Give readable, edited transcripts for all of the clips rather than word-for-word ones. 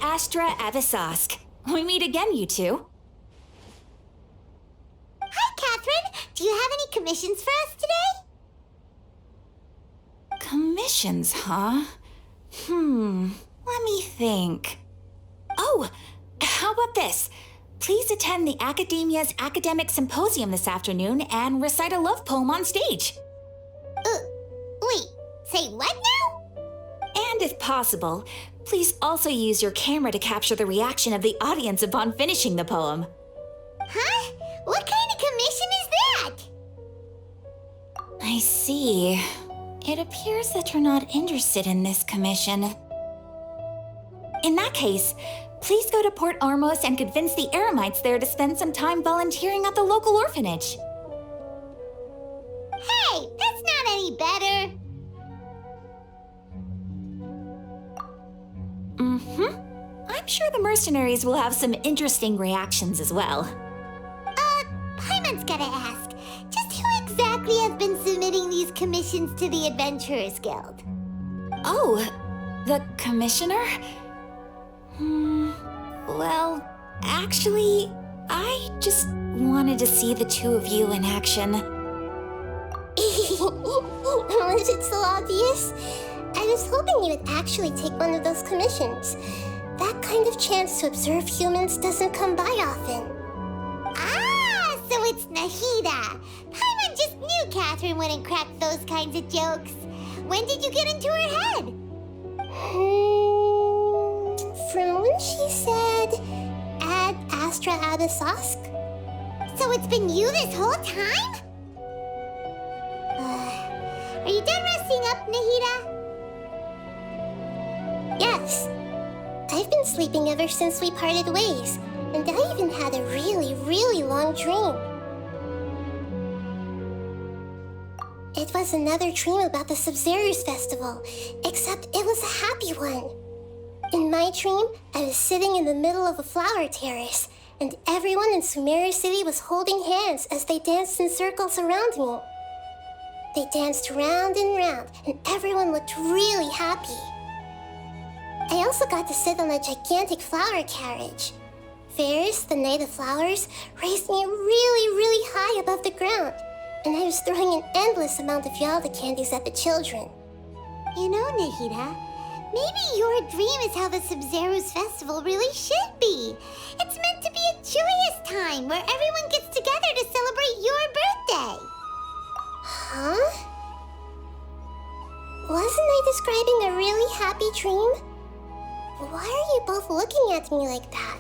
Astra Avisask. We meet again, you two. Hi, Catherine. Do you have any commissions for us today? Commissions, huh? Let me think. Oh, how about this? Please attend the Academia's Academic Symposium this afternoon and recite a love poem on stage. Wait, say what now? And if possible, please also use your camera to capture the reaction of the audience upon finishing the poem. Huh? What kind of commission is that? I see. It appears that you're not interested in this commission. In that case, please go to Port Ormos and convince the Eremites there to spend some time volunteering at the local orphanage. Hey, that's not any better. I'm sure the mercenaries will have some interesting reactions as well. Paimon's gotta ask, just who exactly has been submitting these commissions to the Adventurers Guild? Oh, the commissioner? Well, actually, I just wanted to see the two of you in action. Was it so obvious? I was hoping you would actually take one of those commissions. That kind of chance to observe humans doesn't come by often. Ah, so it's Nahida. Paimon just knew Catherine wouldn't crack those kinds of jokes. When did you get into her head? From when she said, Ad Astra Abisask. So it's been you this whole time? Are you done resting up, Nahida? Yes. I've been sleeping ever since we parted ways, and I even had a really, really long dream. It was another dream about the Sub-Zerus festival, except it was a happy one. In my dream, I was sitting in the middle of a flower terrace, and everyone in Sumeru City was holding hands as they danced in circles around me. They danced round and round, and everyone looked really happy. I also got to sit on a gigantic flower carriage. Ferris, the Knight of Flowers, raised me really, really high above the ground, and I was throwing an endless amount of Yalda candies at the children. You know, Nahida, maybe your dream is how the Sub-Zerus festival really should be. It's meant to be a joyous time where everyone gets together to celebrate your birthday. Huh? Wasn't I describing a really happy dream? Why are you both looking at me like that?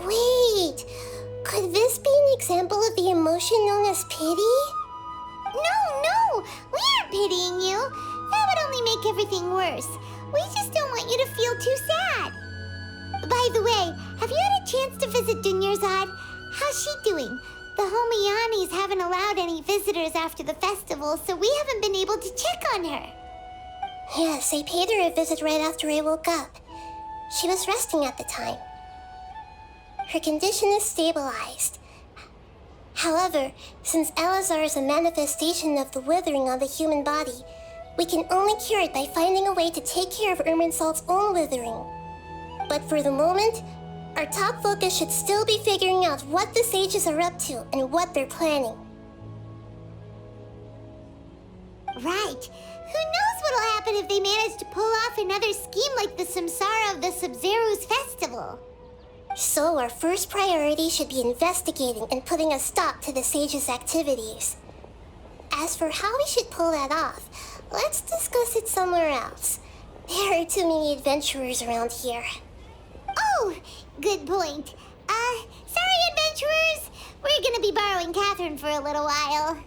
Wait, could this be an example of the emotion known as pity? No, we aren't pitying you. That would only make everything worse. We just don't want you to feel too sad. By the way, have you had a chance to visit Dunyarzad? How's she doing? The Homianis haven't allowed any visitors after the festival, so we haven't been able to check on her. Yes, I paid her a visit right after I woke up. She was resting at the time. Her condition is stabilized. However, since Elazar is a manifestation of the withering on the human body, we can only cure it by finding a way to take care of Irminsol's own withering. But for the moment, our top focus should still be figuring out what the sages are up to and what they're planning. Right. Who knows what'll happen if they manage to pull off another scheme like the Samsara of the Sub-Zerus festival? So our first priority should be investigating and putting a stop to the sages' activities. As for how we should pull that off, let's discuss it somewhere else. There are too many adventurers around here. Oh, good point. Sorry, adventurers. We're gonna be borrowing Catherine for a little while.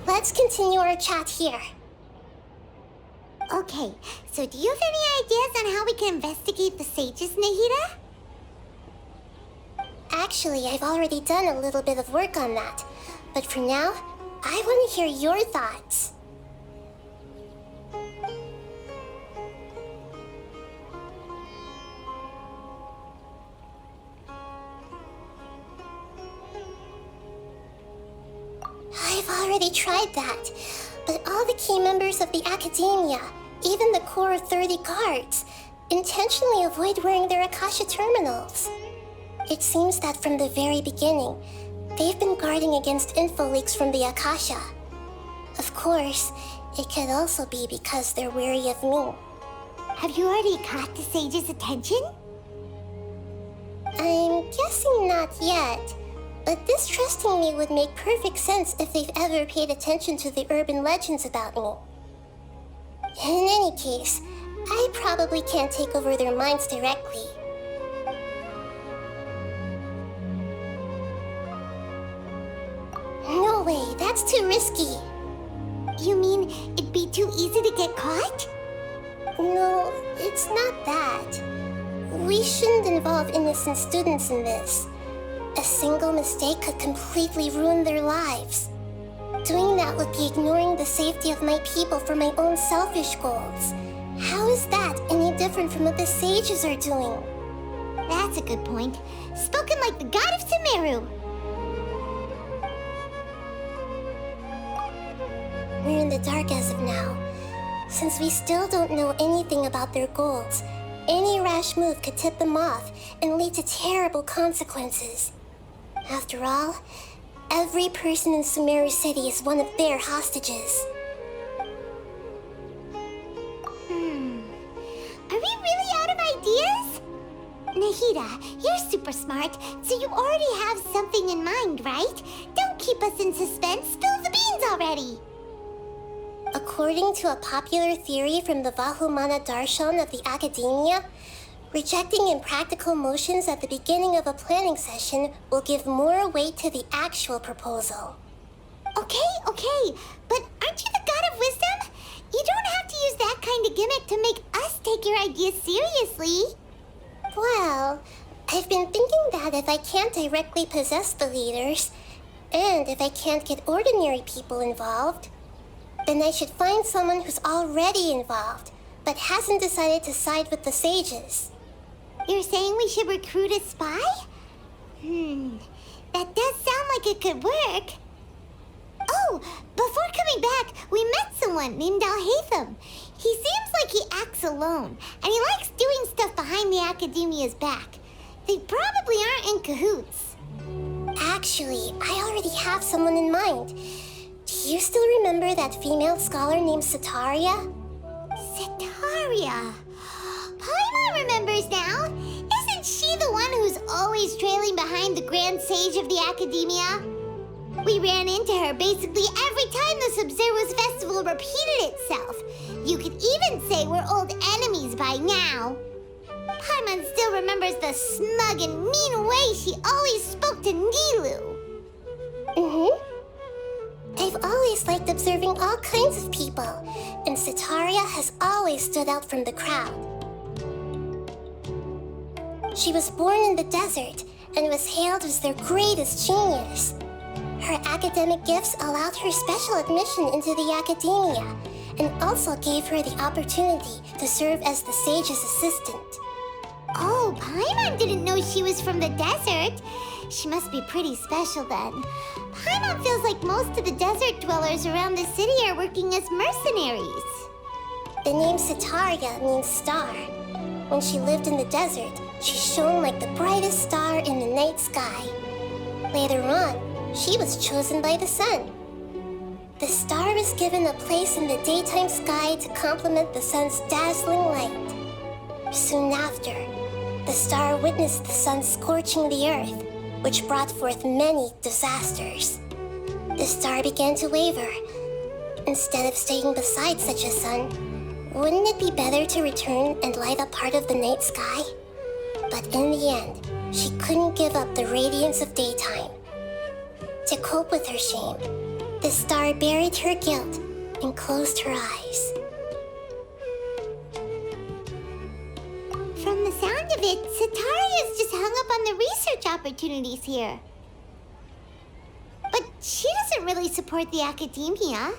Let's continue our chat here. Okay, so do you have any ideas on how we can investigate the sages, Nahida? Actually, I've already done a little bit of work on that. But for now, I want to hear your thoughts. I've already tried that, but all the key members of the Academia, even the core of 30 guards, intentionally avoid wearing their Akasha terminals. It seems that from the very beginning, they've been guarding against info leaks from the Akasha. Of course, it could also be because they're wary of me. Have you already caught the sage's attention? I'm guessing not yet, but distrusting me would make perfect sense if they've ever paid attention to the urban legends about me. In any case, I probably can't take over their minds directly. No way, that's too risky. You mean it'd be too easy to get caught? No, it's not that. We shouldn't involve innocent students in this. A single mistake could completely ruin their lives. Doing that would be ignoring the safety of my people for my own selfish goals. How is that any different from what the sages are doing? That's a good point. Spoken like the god of Sumeru. We're in the dark as of now. Since we still don't know anything about their goals, any rash move could tip them off and lead to terrible consequences. After all, every person in Sumeru City is one of their hostages. Are we really out of ideas? Nahida, you're super smart, so you already have something in mind, right? Don't keep us in suspense. Spill the beans already. According to a popular theory from the Vahumana Darshan of the Academia, rejecting impractical motions at the beginning of a planning session will give more weight to the actual proposal. Okay, but aren't you the god of wisdom? You don't have to use that kind of gimmick to make us take your ideas seriously. Well, I've been thinking that if I can't directly possess the leaders, and if I can't get ordinary people involved, then I should find someone who's already involved, but hasn't decided to side with the sages. You're saying we should recruit a spy? That does sound like it could work. Oh, before coming back, we met someone named Alhaitham. He seems like he acts alone, and he likes doing stuff behind the Academia's back. They probably aren't in cahoots. Actually, I already have someone in mind. Do you still remember that female scholar named Setaria? Setaria. Paimon remembers now. Isn't she the one who's always trailing behind the Grand Sage of the Academia? We ran into her basically every time the Sub-Zero's festival repeated itself. You could even say we're old enemies by now. Paimon still remembers the smug and mean way she always spoke to Nilu. I've always liked observing all kinds of people, and Setaria has always stood out from the crowd. She was born in the desert and was hailed as their greatest genius. Her academic gifts allowed her special admission into the Academia, and also gave her the opportunity to serve as the sage's assistant. Oh, Paimon didn't know she was from the desert. She must be pretty special then. Paimon feels like most of the desert dwellers around the city are working as mercenaries. The name Setaria means star. When she lived in the desert, she shone like the brightest star in the night sky. Later on, she was chosen by the sun. The star was given a place in the daytime sky to complement the sun's dazzling light. Soon after, the star witnessed the sun scorching the earth, which brought forth many disasters. The star began to waver. Instead of staying beside such a sun, wouldn't it be better to return and light up part of the night sky? But in the end, she couldn't give up the radiance of daytime. To cope with her shame, the star buried her guilt and closed her eyes. From the sound of it, Setaria's just hung up on the research opportunities here. But she doesn't really support the Academia.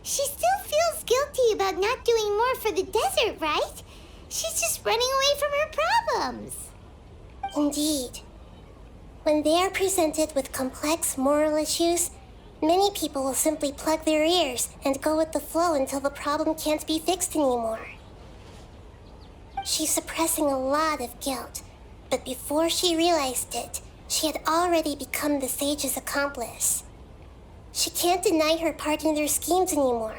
She still feels guilty about not doing more for the desert, right? She's just running away from her problems. Indeed. When they are presented with complex moral issues, Many people will simply plug their ears and go with the flow until the problem can't be fixed anymore. She's suppressing a lot of guilt, but before she realized it, she had already become the sage's accomplice. She can't deny her part in their schemes anymore.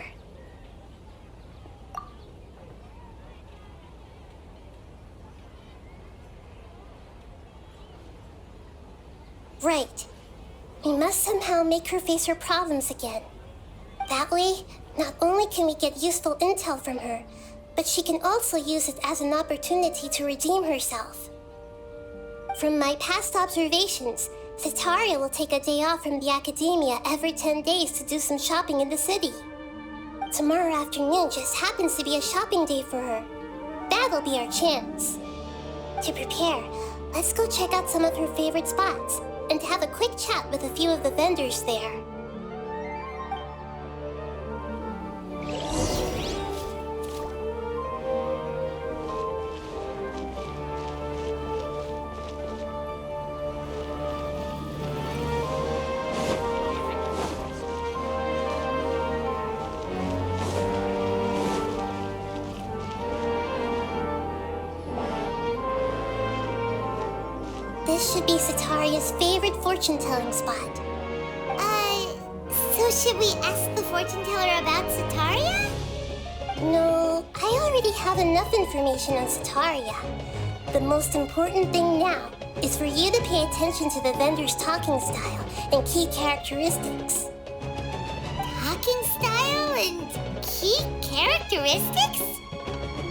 Right. We must somehow make her face her problems again. That way, not only can we get useful intel from her, but she can also use it as an opportunity to redeem herself. From my past observations, Cetaria will take a day off from the academia every 10 days to do some shopping in the city. Tomorrow afternoon just happens to be a shopping day for her. That'll be our chance. To prepare, let's go check out some of her favorite spots and have a quick chat with a few of the vendors there. This should be Cetaria's favorite fortune-telling spot. So should we ask the fortune teller about Cetaria? No, I already have enough information on Cetaria. The most important thing now is for you to pay attention to the vendor's talking style and key characteristics. Talking style and key characteristics?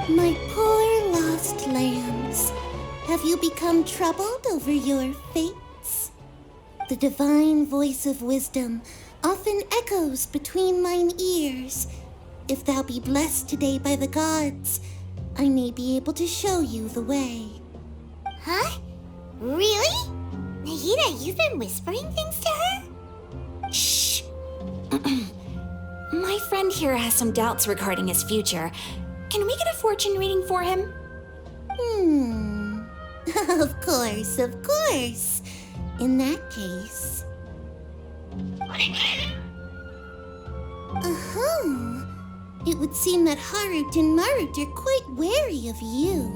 My poor lost lambs, have you become troubled over your fates? The divine voice of wisdom often echoes between mine ears. If thou be blessed today by the gods, I may be able to show you the way. Huh? Really? Nahida, you've been whispering things to her? Shh. My friend here has some doubts regarding his future. Can we get a fortune reading for him? Of course, of course. In that case... It would seem that Harut and Marut are quite wary of you.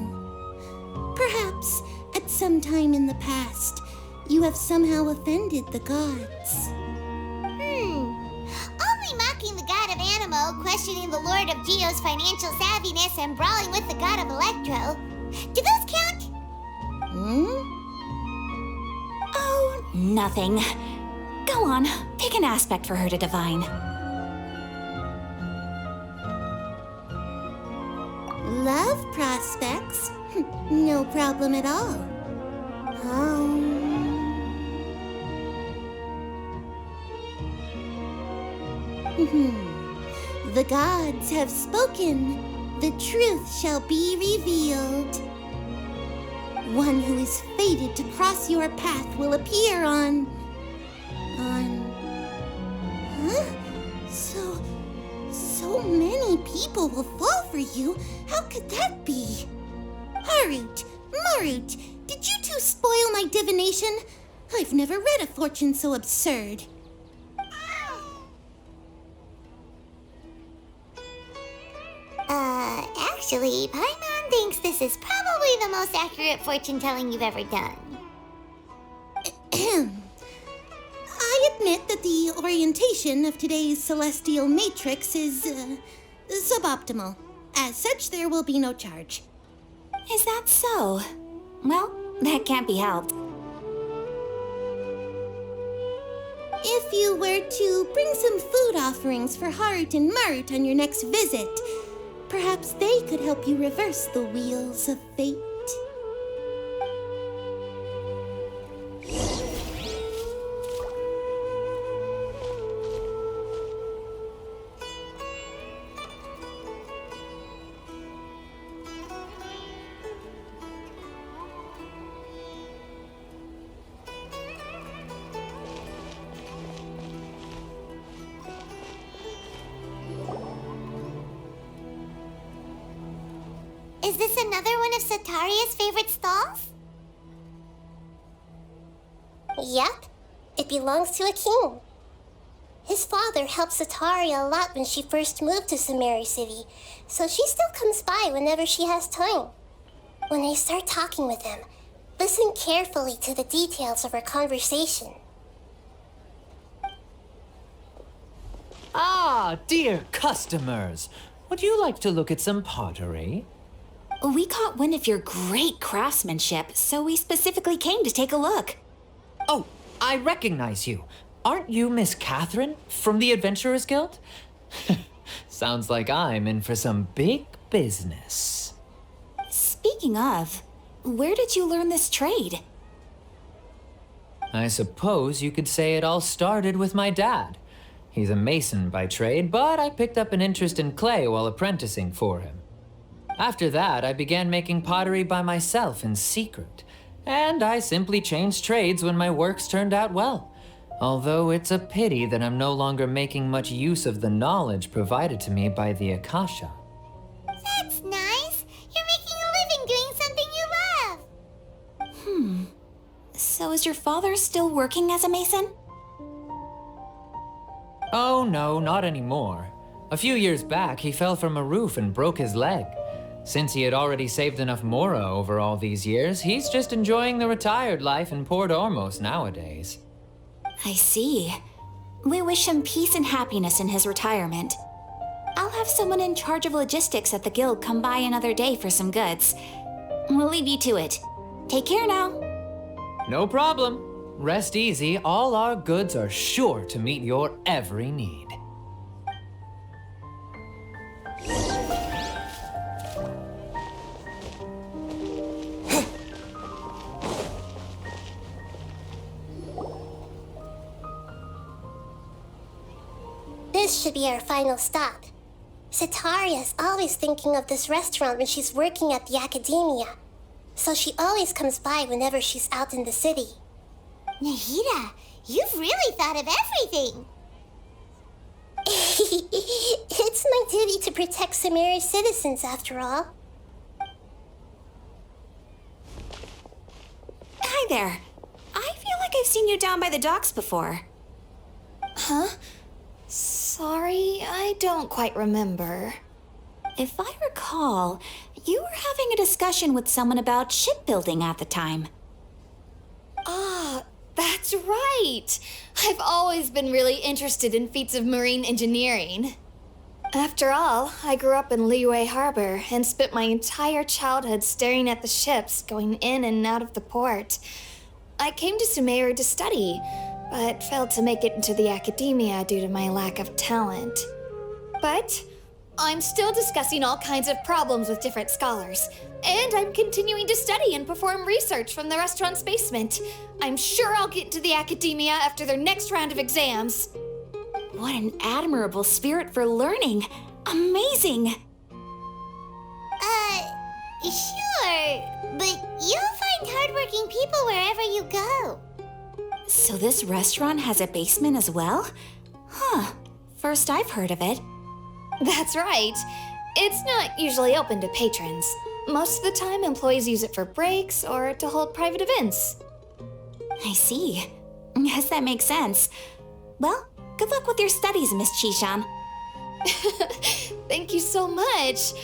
Perhaps, at some time in the past, you have somehow offended the gods. Only mocking the god of Animo, questioning the lord of Geo's financial savviness, and brawling with the god of Electro. Do those count? Oh, nothing. Go on, pick an aspect for her to divine. Love prospects? No problem at all. The gods have spoken. The truth shall be revealed. One who is fated to cross your path will appear on... Huh? So many people will fall for you. How could that be? Harut, Marut, did you two spoil my divination? I've never read a fortune so absurd. Actually, Paimon thinks this is probably the most accurate fortune-telling you've ever done. I admit that the orientation of today's celestial matrix is suboptimal. As such, there will be no charge. Is that so? Well, that can't be helped. If you were to bring some food offerings for Harut and Marut on your next visit, perhaps they could help you reverse the wheels of fate. Is this another one of Cetaria's favorite stalls? Yep, it belongs to a king. father helped Sataria a lot when she first moved to Samari City, so she still comes by whenever she has time. When I start talking with him, listen carefully to the details of our conversation. Ah, dear customers, would you like to look at some pottery? We caught wind of your great craftsmanship, so we specifically came to take a look. Oh, I recognize you. Aren't you Miss Catherine from the Adventurers Guild? Sounds like I'm in for some big business. Speaking of, where did you learn this trade? I suppose you could say it all started with my dad. He's a mason by trade, but I picked up an interest in clay while apprenticing for him. After that, I began making pottery by myself in secret, and I simply changed trades when my works turned out well. Although it's a pity that I'm no longer making much use of the knowledge provided to me by the Akasha. That's nice. You're making a living doing something you love. So is your father still working as a mason? Oh no, not anymore. A few years back, he fell from a roof and broke his leg. Since he had already saved enough mora over all these years, he's just enjoying the retired life in Port Ormos nowadays. I see. We wish him peace and happiness in his retirement. I'll have someone in charge of logistics at the guild come by another day for some goods. We'll leave you to it. Take care now. No problem. Rest easy, all our goods are sure to meet your every need. This should be our final stop. Sataria's always thinking of this restaurant when she's working at the academia, so she always comes by whenever she's out in the city. Nahida, you've really thought of everything. It's my duty to protect Samari's citizens, after all. Hi there. I feel like I've seen you down by the docks before. Huh? Sorry, I don't quite remember. If I recall, you were having a discussion with someone about shipbuilding at the time. Ah, that's right! I've always been really interested in feats of marine engineering. After all, I grew up in Liyue Harbor and spent my entire childhood staring at the ships going in and out of the port. I came to Sumeru to study, but failed to make it into the academia due to my lack of talent. But I'm still discussing all kinds of problems with different scholars, and I'm continuing to study and perform research from the restaurant's basement. I'm sure I'll get to the academia after their next round of exams. What an admirable spirit for learning. Amazing. Sure, but you'll find hardworking people wherever you go. So this restaurant has a basement as well? Huh. First I've heard of it. That's right. It's not usually open to patrons. Most of the time, employees use it for breaks or to hold private events. I see. Yes, that makes sense. Well, good luck with your studies, Miss Chishan. Thank you so much.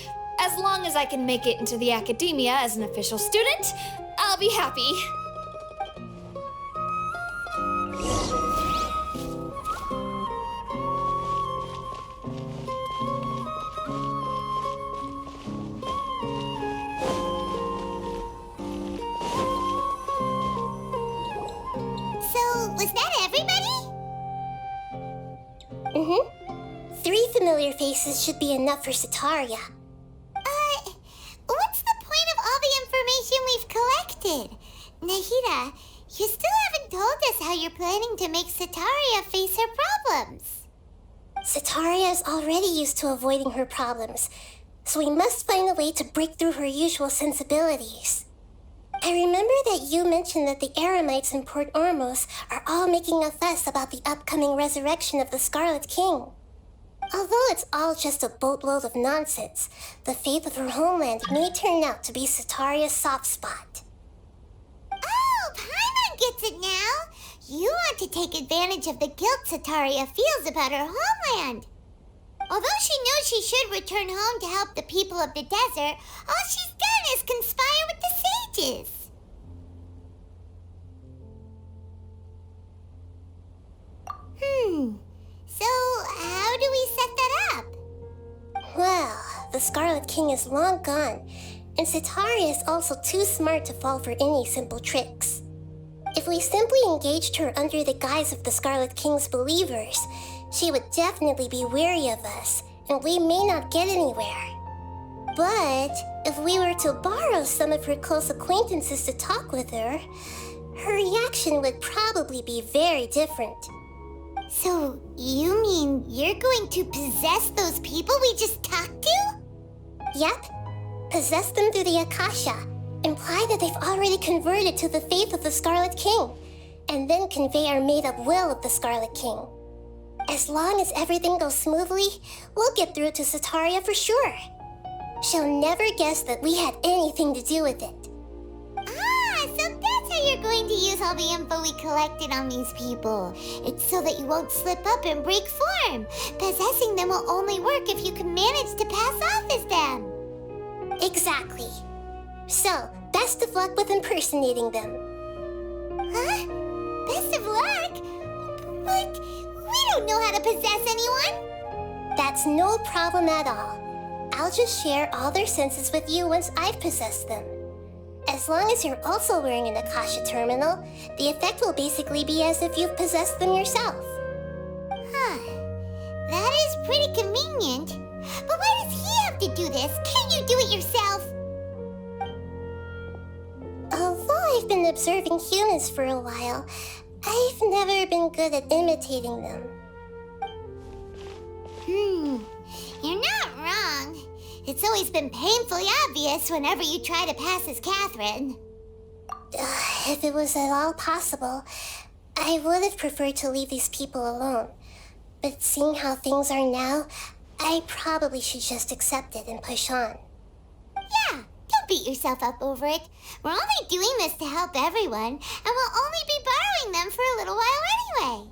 As long as I can make it into the academia as an official student, I'll be happy. Was that everybody? Mm-hmm. 3 familiar faces should be enough for Sataria. What's the point of all the information we've collected? Nahida, you still haven't told us how you're planning to make Sataria face her problems. Sataria is already used to avoiding her problems, so we must find a way to break through her usual sensibilities. I remember that you mentioned that the Eremites in Port Ormos are all making a fuss about the upcoming resurrection of the Scarlet King. Although it's all just a boatload of nonsense, the fate of her homeland may turn out to be Sataria's soft spot. Oh, Paimon gets it now! You want to take advantage of the guilt Sataria feels about her homeland. Although she knows she should return home to help the people of the desert, all she's done is conspire with the sages. So how do we set that up? Well, the Scarlet King is long gone, and Sataria is also too smart to fall for any simple tricks. If we simply engaged her under the guise of the Scarlet King's believers, she would definitely be wary of us, and we may not get anywhere. But if we were to borrow some of her close acquaintances to talk with her, her reaction would probably be very different. So, you mean you're going to possess those people we just talked to? Yep. Possess them through the Akasha. Imply that they've already converted to the faith of the Scarlet King, and then convey our made-up will of the Scarlet King. As long as everything goes smoothly, we'll get through to Sataria for sure. She'll never guess that we had anything to do with it. So that's how you're going to use all the info we collected on these people. It's so that you won't slip up and break form. Possessing them will only work if you can manage to pass off as them. Exactly. So, best of luck with impersonating them. Huh? Best of luck? But we don't know how to possess anyone. That's no problem at all. I'll just share all their senses with you once I've possessed them. As long as you're also wearing an Akasha terminal, the effect will basically be as if you've possessed them yourself. That is pretty convenient. But why does he have to do this? Can't you do it yourself? Although I've been observing humans for a while, I've never been good at imitating them. You're not wrong. It's always been painfully obvious whenever you try to pass as Catherine. If it was at all possible, I would have preferred to leave these people alone. But seeing how things are now, I probably should just accept it and push on. Yeah, don't beat yourself up over it. We're only doing this to help everyone, and we'll only be borrowing them for a little while anyway.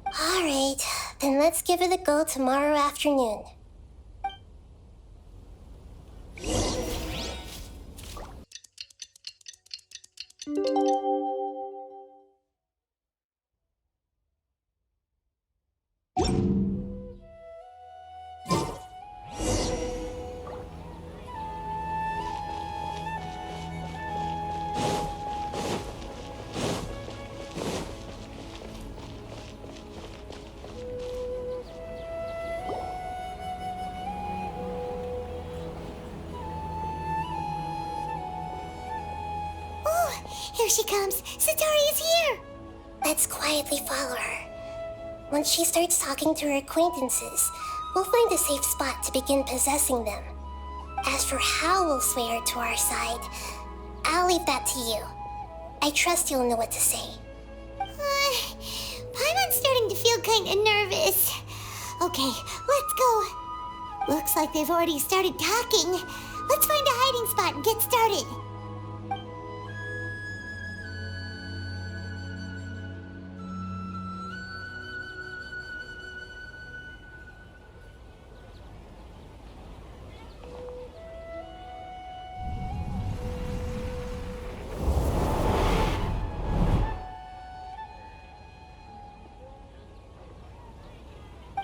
Alright, then let's give it a go tomorrow afternoon. Here she comes. Sataria's here. Let's quietly follow her. Once she starts talking to her acquaintances, we'll find a safe spot to begin possessing them. As for how we'll sway her to our side, I'll leave that to you. I trust you'll know what to say. Paimon's starting to feel kinda nervous. Okay, let's go. Looks like they've already started talking. Let's find a hiding spot and get started.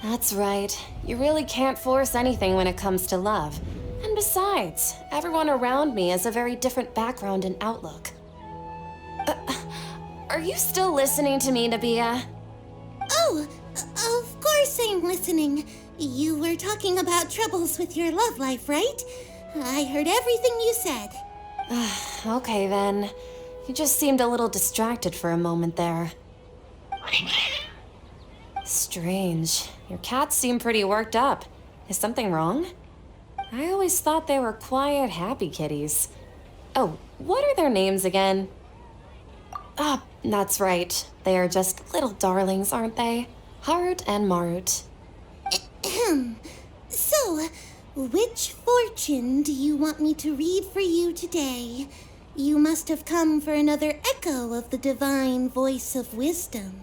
That's right. You really can't force anything when it comes to love. And besides, everyone around me has a very different background and outlook. Are you still listening to me, Nabia? Oh, of course I'm listening. You were talking about troubles with your love life, right? I heard everything you said. Okay then. You just seemed a little distracted for a moment there. Strange. Your cats seem pretty worked up. Is something wrong? I always thought they were quiet, happy kitties. Oh, what are their names again? Ah, that's right. They are just little darlings, aren't they? Harut and Marut. So, which fortune do you want me to read for you today? You must have come for another echo of the divine voice of wisdom.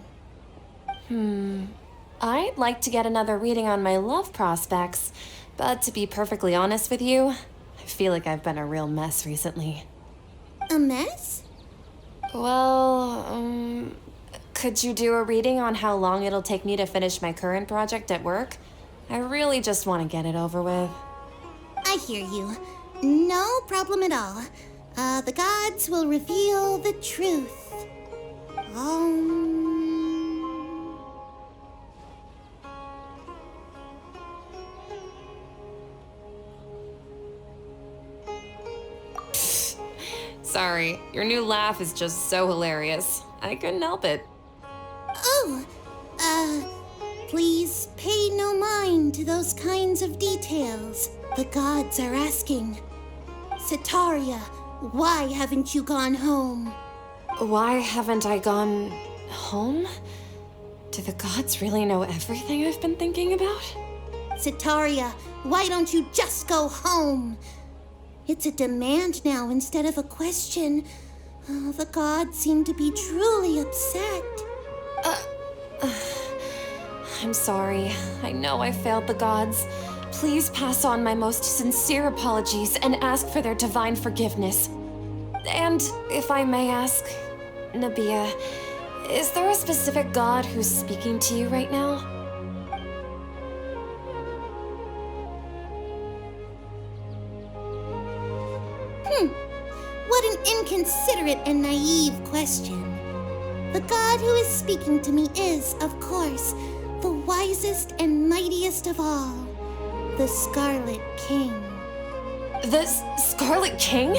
I'd like to get another reading on my love prospects, but to be perfectly honest with you, I feel like I've been a real mess recently. A mess? Well, could you do a reading on how long it'll take me to finish my current project at work? I really just want to get it over with. I hear you. No problem at all. The gods will reveal the truth. Sorry, your new laugh is just so hilarious. I couldn't help it. Please pay no mind to those kinds of details. The gods are asking. Setaria, why haven't you gone home? Why haven't I gone home? Do the gods really know everything I've been thinking about? Setaria, why don't you just go home? It's a demand now instead of a question. Oh, the gods seem to be truly upset. I'm sorry. I know I failed the gods. Please pass on my most sincere apologies and ask for their divine forgiveness. And if I may ask, Nabia, is there a specific god who's speaking to you right now? What an inconsiderate and naive question. The god who is speaking to me is, of course, the wisest and mightiest of all, the Scarlet King. The Scarlet King?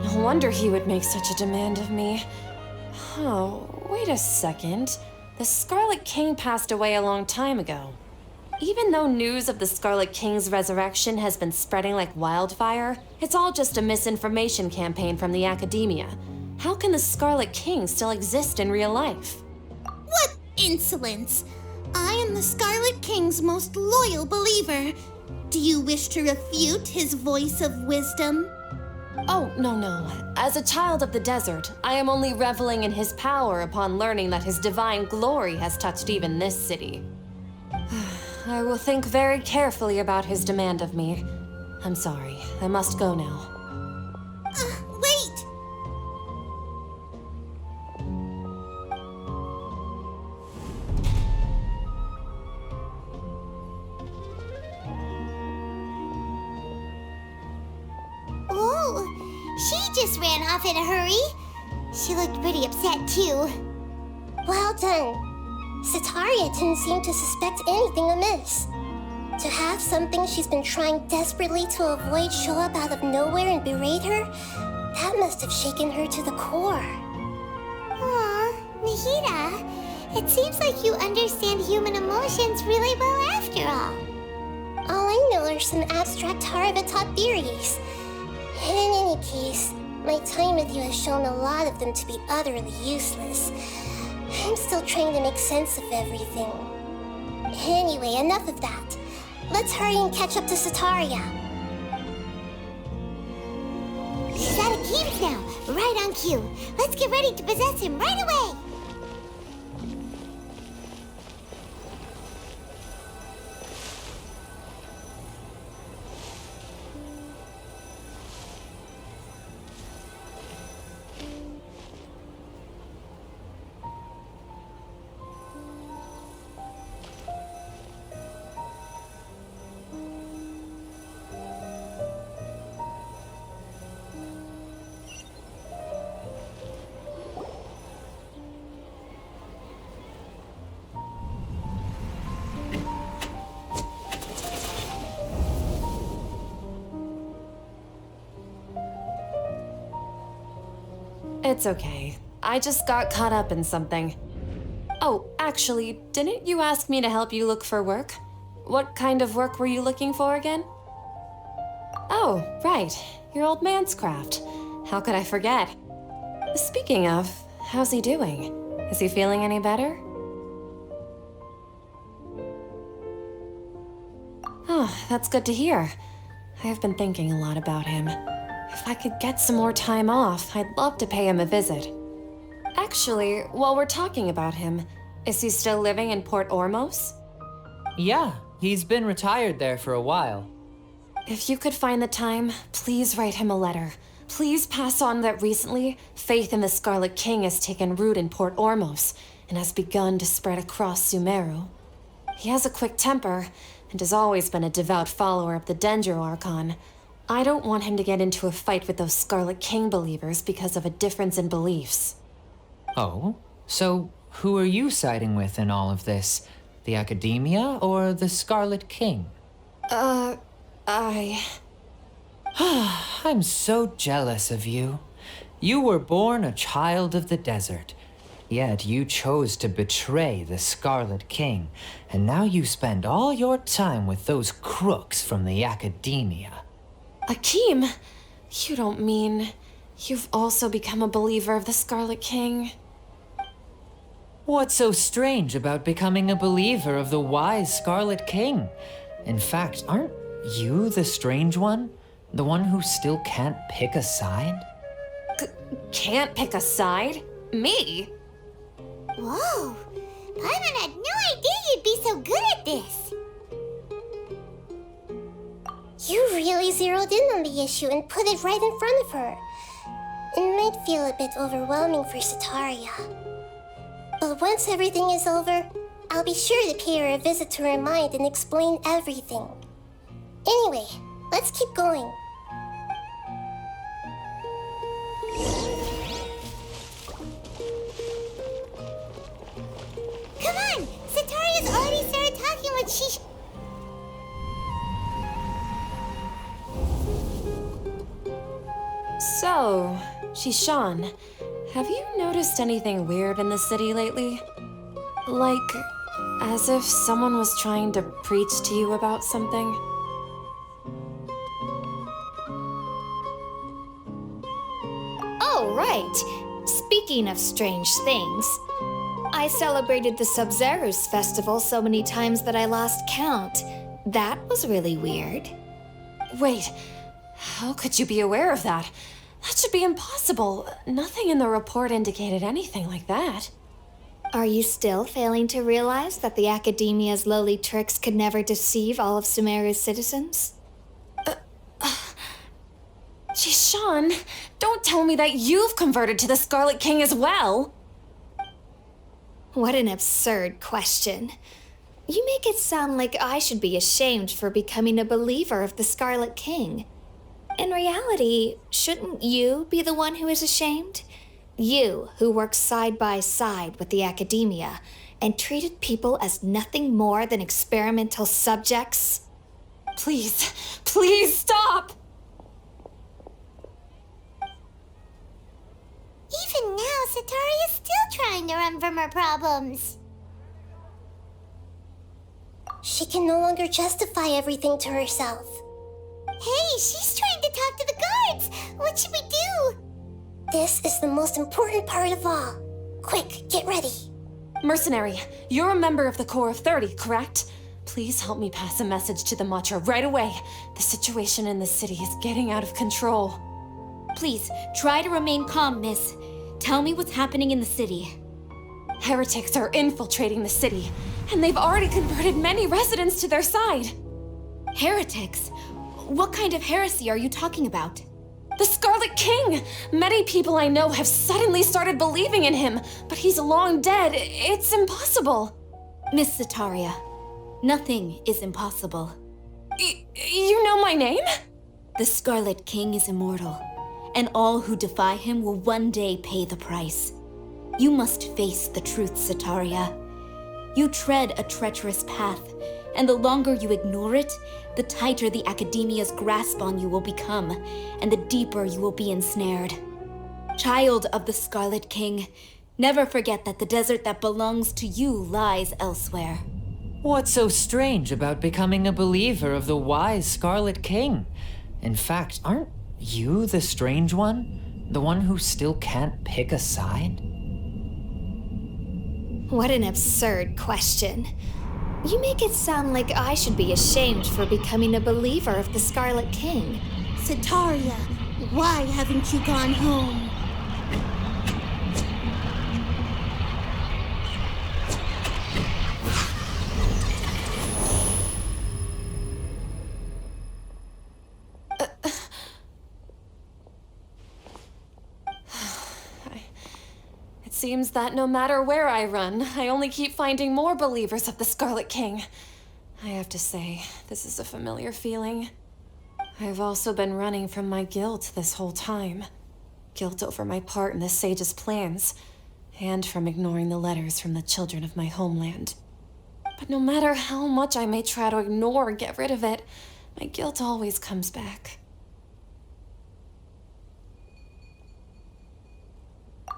No wonder he would make such a demand of me. Oh, wait a second. The Scarlet King passed away a long time ago. Even though news of the Scarlet King's resurrection has been spreading like wildfire, it's all just a misinformation campaign from the academia. How can the Scarlet King still exist in real life? What insolence! I am the Scarlet King's most loyal believer. Do you wish to refute his voice of wisdom? Oh, no. As a child of the desert, I am only reveling in his power upon learning that his divine glory has touched even this city. I will think very carefully about his demand of me. I'm sorry, I must go now. Wait! Oh, she just ran off in a hurry. She looked pretty upset, too. Well done. Setaria didn't seem to suspect anything amiss. To have something she's been trying desperately to avoid show up out of nowhere and berate her, that must have shaken her to the core. Aw, Nahida, it seems like you understand human emotions really well after all. All I know are some abstract Haravatot theories. In any case, my time with you has shown a lot of them to be utterly useless. I'm still trying to make sense of everything. Anyway, enough of that. Let's hurry and catch up to Setaria. He's out of games now, right on cue. Let's get ready to possess him right away. It's okay. I just got caught up in something. Oh, actually, didn't you ask me to help you look for work? What kind of work were you looking for again? Oh, right. Your old man's craft. How could I forget? Speaking of, how's he doing? Is he feeling any better? Oh, that's good to hear. I have been thinking a lot about him. If I could get some more time off, I'd love to pay him a visit. Actually, while we're talking about him, is he still living in Port Ormos? Yeah, he's been retired there for a while. If you could find the time, please write him a letter. Please pass on that recently, faith in the Scarlet King has taken root in Port Ormos and has begun to spread across Sumeru. He has a quick temper and has always been a devout follower of the Dendro Archon. I don't want him to get into a fight with those Scarlet King believers because of a difference in beliefs. Oh? So who are you siding with in all of this? The Academia or the Scarlet King? I'm so jealous of you. You were born a child of the desert, yet you chose to betray the Scarlet King, and now you spend all your time with those crooks from the Academia. Akeem, you don't mean you've also become a believer of the Scarlet King? What's so strange about becoming a believer of the wise Scarlet King? In fact, aren't you the strange one? The one who still can't pick a side? Can't pick a side? Me? Whoa! Paimon had no idea you'd be so good at this! You really zeroed in on the issue and put it right in front of her. It might feel a bit overwhelming for Sataria. But once everything is over, I'll be sure to pay her a visit to her mind and explain everything. Anyway, let's keep going. Come on! Sataria's already started talking with So, Shishan, have you noticed anything weird in the city lately? Like, as if someone was trying to preach to you about something? Oh, right. Speaking of strange things, I celebrated the Sub-Zerus festival so many times that I lost count. That was really weird. Wait, how could you be aware of that? That should be impossible. Nothing in the report indicated anything like that. Are you still failing to realize that the Academia's lowly tricks could never deceive all of Sumeru's citizens? Shishan, don't tell me that you've converted to the Scarlet King as well! What an absurd question. You make it sound like I should be ashamed for becoming a believer of the Scarlet King. In reality, shouldn't you be the one who is ashamed? You, who worked side by side with the Academia and treated people as nothing more than experimental subjects? Please, please stop! Even now, Sataria's still trying to run from her problems. She can no longer justify everything to herself. Hey, she's trying to talk to the guards! What should we do? This is the most important part of all. Quick, get ready. Mercenary, you're a member of the Corps of 30, correct? Please help me pass a message to the Matcha right away. The situation in the city is getting out of control. Please, try to remain calm, miss. Tell me what's happening in the city. Heretics are infiltrating the city, and they've already converted many residents to their side. Heretics? What kind of heresy are you talking about? The Scarlet King! Many people I know have suddenly started believing in him, but he's long dead. It's impossible. Miss Sataria, nothing is impossible. You know my name? The Scarlet King is immortal, and all who defy him will one day pay the price. You must face the truth, Sataria. You tread a treacherous path, and the longer you ignore it, the tighter the Academia's grasp on you will become, and the deeper you will be ensnared. Child of the Scarlet King, never forget that the desert that belongs to you lies elsewhere. What's so strange about becoming a believer of the wise Scarlet King? In fact, aren't you the strange one? The one who still can't pick a side? What an absurd question. You make it sound like I should be ashamed for becoming a believer of the Scarlet King. Sataria, Why haven't you gone home? It seems that no matter where I run, I only keep finding more believers of the Scarlet King. I have to say, this is a familiar feeling. I've also been running from my guilt this whole time. Guilt over my part in the Sage's plans, and from ignoring the letters from the children of my homeland. But no matter how much I may try to ignore or get rid of it, my guilt always comes back.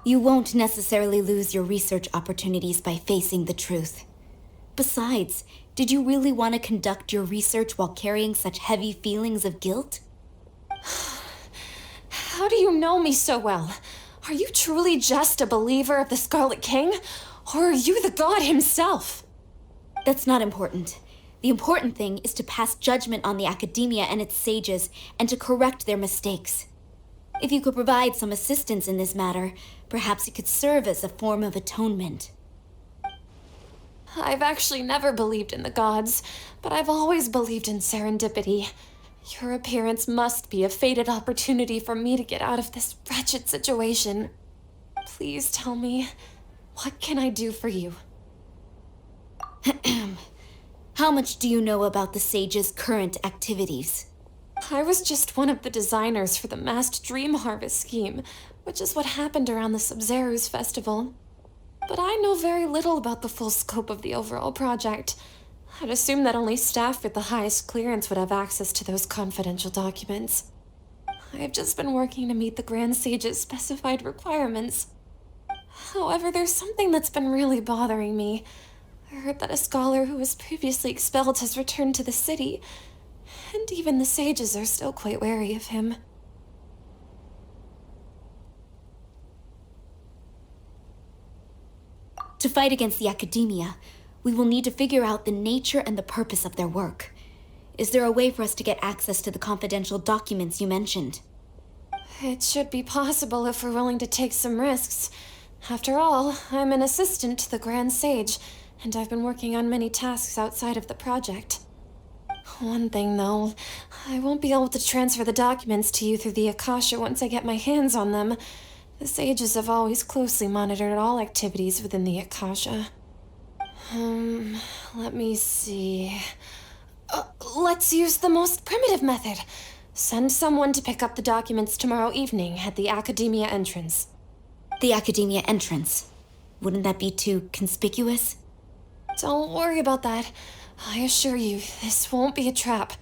You won't necessarily lose your research opportunities by facing the truth. Besides, did you really want to conduct your research while carrying such heavy feelings of guilt? How do you know me so well? Are you truly just a believer of the Scarlet King? Or are you the god himself? That's not important. The important thing is to pass judgment on the academia and its sages, and to correct their mistakes. If you could provide some assistance in this matter, perhaps it could serve as a form of atonement. I've actually never believed in the gods, but I've always believed in serendipity. Your appearance must be a fated opportunity for me to get out of this wretched situation. Please tell me, what can I do for you? How much do you know about the sage's current activities? I was just one of the designers for the massed dream harvest scheme, which is what happened around the Sub-Zeru's festival. But I know very little about the full scope of the overall project. I'd assume that only staff with the highest clearance would have access to those confidential documents. I've just been working to meet the Grand Sage's specified requirements. However, there's something that's been really bothering me. I heard that a scholar who was previously expelled has returned to the city, and even the sages are still quite wary of him. To fight against the academia, we will need to figure out the nature and the purpose of their work. Is there a way for us to get access to the confidential documents you mentioned? It should be possible if we're willing to take some risks. After all, I'm an assistant to the Grand Sage, and I've been working on many tasks outside of the project. One thing, though, I won't be able to transfer the documents to you through the Akasha once I get my hands on them. The sages have always closely monitored all activities within the Akasha. Let me see. Let's use the most primitive method. Send someone to pick up the documents tomorrow evening at the Academia entrance. The Academia entrance? Wouldn't that be too conspicuous? Don't worry about that. I assure you, this won't be a trap.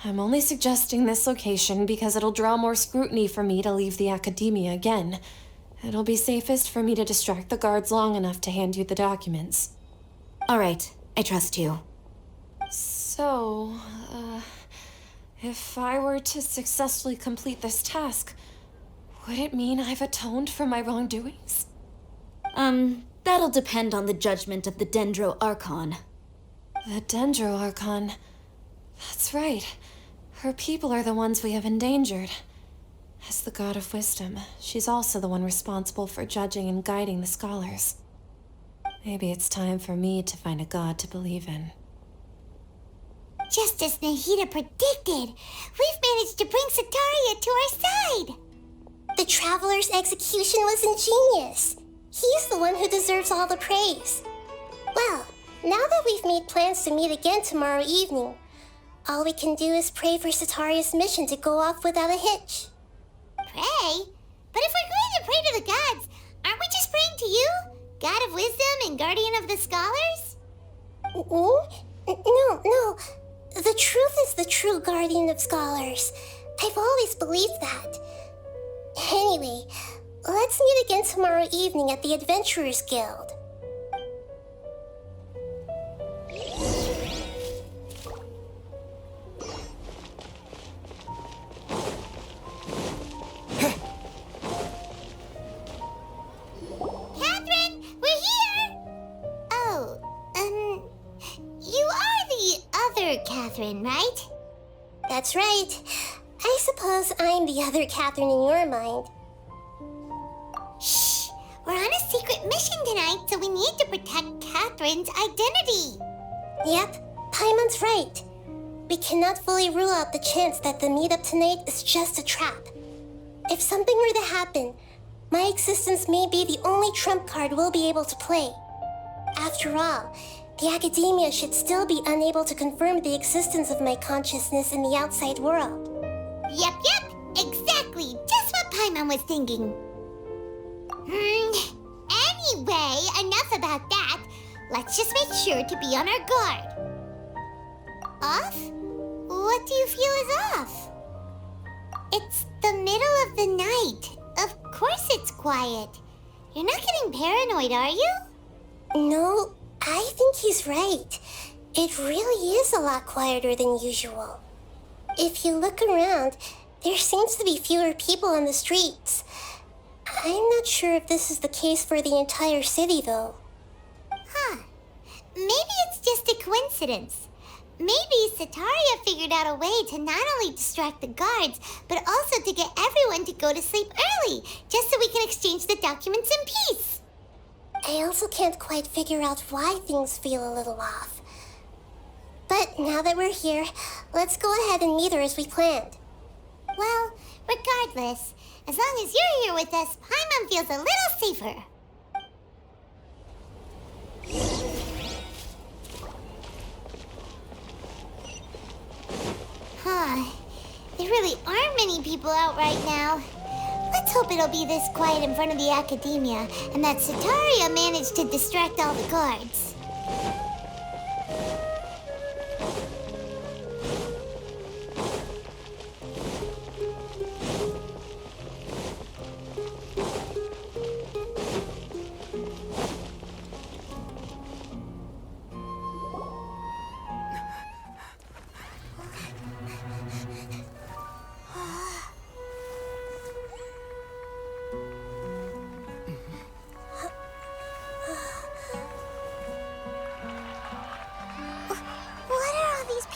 I'm only suggesting this location because it'll draw more scrutiny for me to leave the Academia again. It'll be safest for me to distract the guards long enough to hand you the documents. All right, I trust you. So, if I were to successfully complete this task, would it mean I've atoned for my wrongdoings? That'll depend on the judgment of the Dendro Archon. The Dendro Archon. That's right. Her people are the ones we have endangered. As the god of wisdom, she's also the one responsible for judging and guiding the scholars. Maybe it's time for me to find a god to believe in. Just as Nahida predicted, we've managed to bring Sataria to our side. The Traveler's execution was ingenious. He's the one who deserves all the praise. Well, now that we've made plans to meet again tomorrow evening, all we can do is pray for Sataria's mission to go off without a hitch. Pray? But if we're going to pray to the gods, aren't we just praying to you? God of wisdom and guardian of the scholars? No. The truth is the true guardian of scholars. I've always believed that. Anyway, let's meet again tomorrow evening at the Adventurers Guild. Catherine, we're here! Oh, you are the other Catherine, right? That's right. I suppose I'm the other Catherine in your mind. Shh! We're on a secret mission tonight, so we need to protect Catherine's identity. Yep, Paimon's right. We cannot fully rule out the chance that the meetup tonight is just a trap. If something were to happen, my existence may be the only trump card we'll be able to play. After all, the academia should still be unable to confirm the existence of my consciousness in the outside world. Yep, exactly. Just what Paimon was thinking. Anyway, enough about that. Let's just make sure to be on our guard. Off? What do you feel is off? It's the middle of the night. Of course it's quiet. You're not getting paranoid, are you? No, I think he's right. It really is a lot quieter than usual. If you look around, there seems to be fewer people on the streets. I'm not sure if this is the case for the entire city, though. Huh. Maybe it's just a coincidence. Maybe Sataria figured out a way to not only distract the guards, but also to get everyone to go to sleep early, just so we can exchange the documents in peace. I also can't quite figure out why things feel a little off. But now that we're here, let's go ahead and meet her as we planned. Well, regardless, as long as you're here with us, Paimon feels a little safer. There really aren't many people out right now. Let's hope it'll be this quiet in front of the academia, and that Sataria managed to distract all the guards.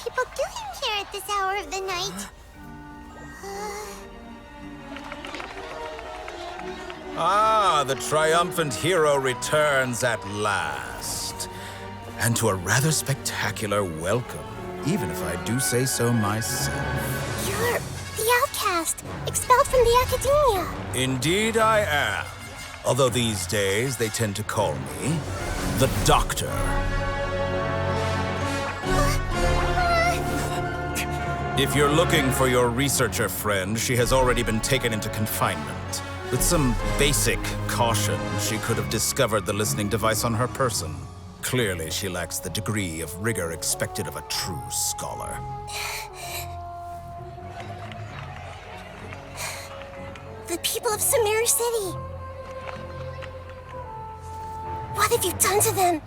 People doing here at this hour of the night? Ah, the triumphant hero returns at last. And to a rather spectacular welcome, even if I do say so myself. You're the outcast, expelled from the academia. Indeed I am. Although these days they tend to call me the Doctor. If you're looking for your researcher friend, she has already been taken into confinement. With some basic caution, she could have discovered the listening device on her person. Clearly, she lacks the degree of rigor expected of a true scholar. The people of Sumeru City. What have you done to them?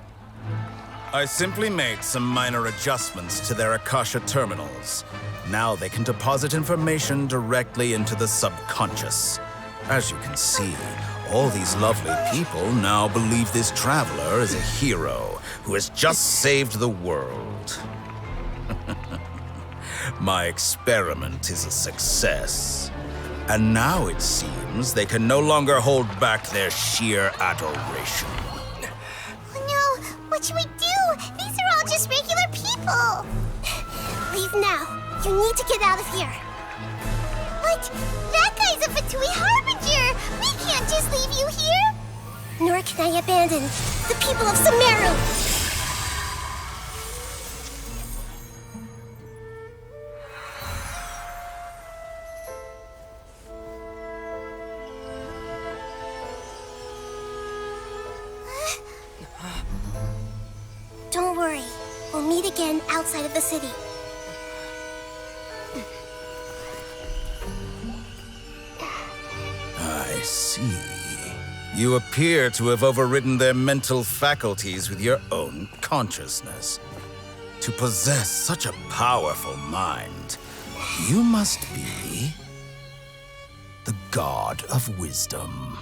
I simply made some minor adjustments to their Akasha terminals. Now they can deposit information directly into the subconscious. As you can see, all these lovely people now believe this traveler is a hero who has just saved the world. My experiment is a success. And now it seems they can no longer hold back their sheer adoration. Oh no, what should we do? These are all just regular people. Leave now. You need to get out of here. But that guy's a Fatui Harbinger. We can't just leave you here. Nor can I abandon the people of Sumeru. Don't worry. We'll meet again outside of the city. I see. You appear to have overridden their mental faculties with your own consciousness. To possess such a powerful mind, you must be the god of wisdom.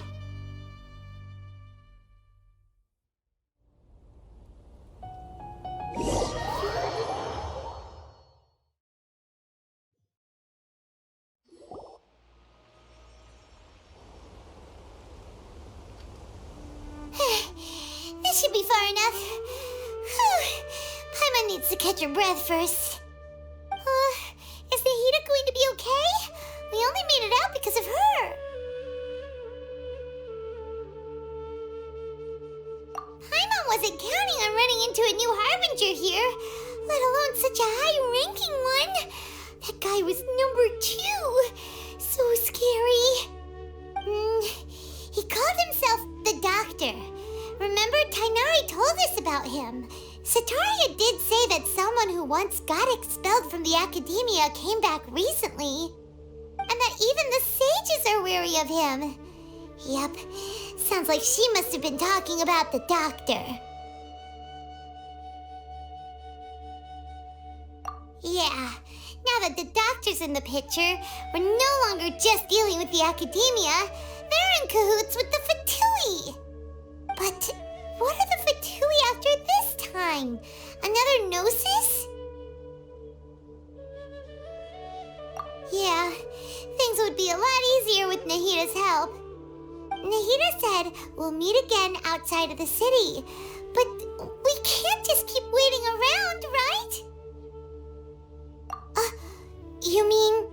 should be far enough. Whew. Paimon needs to catch her breath first. Is Nahida going to be okay? We only made it out because of her. Paimon wasn't counting on running into a new Harbinger here, let alone such a high-ranking one. That guy was number 2. So scary. He called himself the Doctor. Remember, Tainari told us about him. Sataria did say that someone who once got expelled from the Academia came back recently. And that even the sages are wary of him. Yep, sounds like she must have been talking about the Doctor. Yeah, now that the Doctor's in the picture, we're no longer just dealing with the Academia. They're in cahoots with the Fatui. But what are the Fatui after this time? Another Gnosis? Yeah, things would be a lot easier with Nahida's help. Nahida said we'll meet again outside of the city. But we can't just keep waiting around, right? You mean...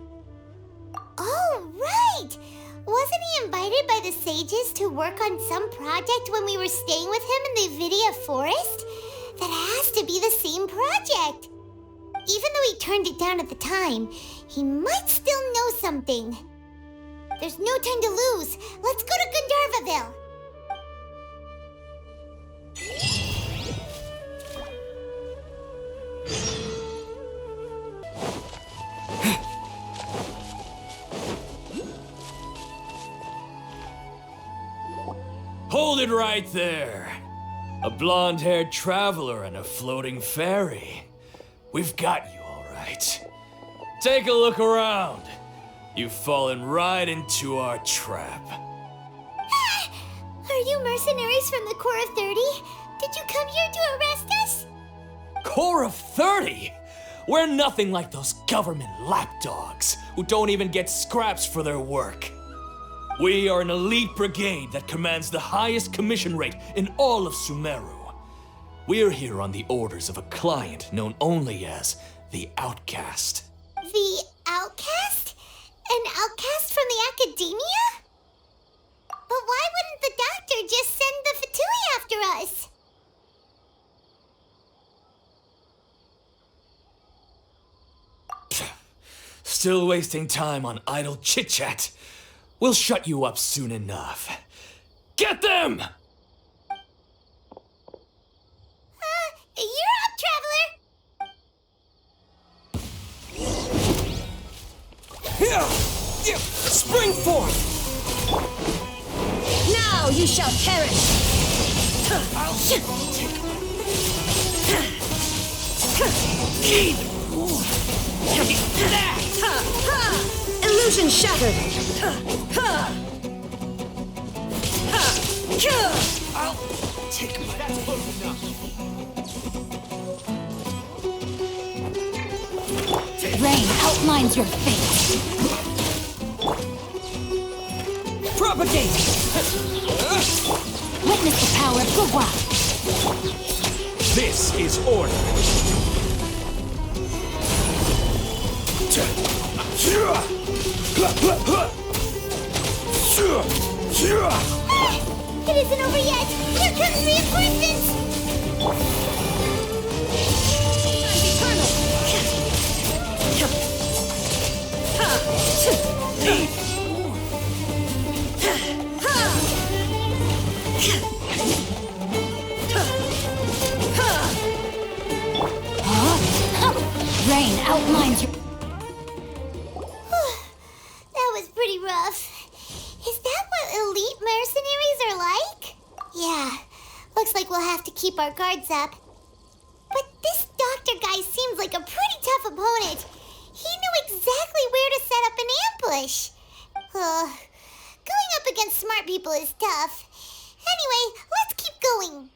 Oh, right! Wasn't he invited by the sages to work on some project when we were staying with him in the Vidia forest? That has to be the same project. Even though he turned it down at the time, he might still know something. There's no time to lose. Let's go to Gandharvaville. Hold it right there. A blonde-haired traveler and a floating fairy. We've got you all right. Take a look around. You've fallen right into our trap. Are you mercenaries from the Corps of 30? Did you come here to arrest us? Corps of 30? We're nothing like those government lapdogs who don't even get scraps for their work. We are an elite brigade that commands the highest commission rate in all of Sumeru. We're here on the orders of a client known only as the Outcast. The Outcast? An outcast from the Academia? But why wouldn't the Doctor just send the Fatui after us? Still wasting time on idle chit-chat. We'll shut you up soon enough. Get them! You're up, Traveler! Spring forth! Now you shall perish! I'll take that! Illusion shattered! I'll take my... That's close enough. Rain outlines your fate. Propagate! Witness the power of Gugwa. This is order. It isn't over yet! Here comes reinforcements! Rain outlines your... That was pretty rough. Is that what elite mercenaries are like? Yeah, looks like we'll have to keep our guards up. But this Doctor guy seems like a pretty tough opponent. He knew exactly where to set up an ambush. Going up against smart people is tough. Anyway, let's keep going.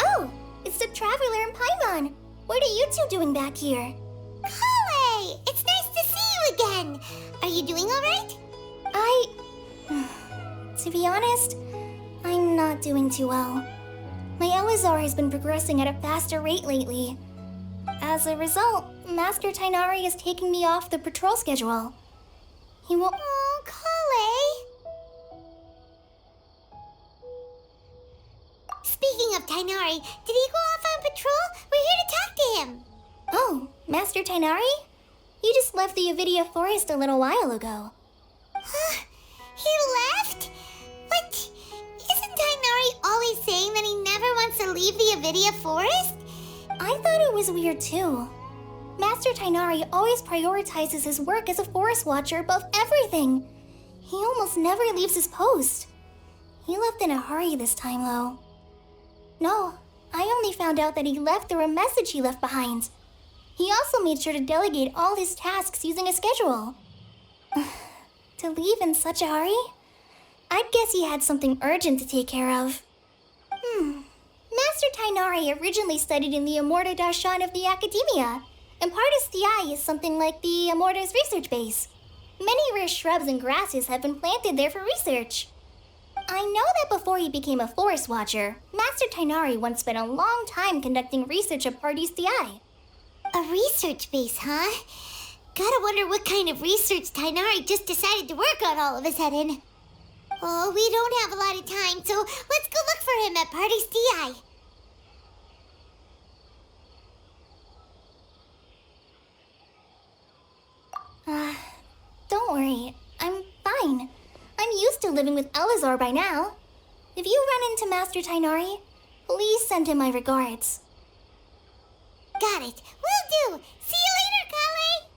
Oh, it's the Traveler and Paimon. What are you two doing back here? Kale! It's nice to see you again! To be honest, I'm not doing too well. My Elazar has been progressing at a faster rate lately. As a result, Master Tighnari is taking me off the patrol schedule. He will— Oh, Kale! Speaking of Tighnari, did he go off on patrol? We're here to talk to him. Oh, Master Tighnari? He just left the Avidia Forest a little while ago. Huh? He left? But isn't Tighnari always saying that he never wants to leave the Avidia Forest? I thought it was weird too. Master Tighnari always prioritizes his work as a forest watcher above everything. He almost never leaves his post. He left in a hurry this time, though. No, I only found out that he left through a message he left behind. He also made sure to delegate all his tasks using a schedule. To leave in such a hurry? I'd guess he had something urgent to take care of. Master Tighnari originally studied in the Immorta Darshan of the Academia, and Pardis Thai is something like the Immorta's research base. Many rare shrubs and grasses have been planted there for research. I know that before he became a forest watcher, Master Tighnari once spent a long time conducting research at Pardis Thai. A research base, huh? Gotta wonder what kind of research Tighnari just decided to work on all of a sudden. Oh, we don't have a lot of time, so let's go look for him at Pardis Thai. Don't worry, I'm fine. I'm used to living with Elazar by now. If you run into Master Tighnari, please send him my regards. Got it. Will do. See you later, Kale.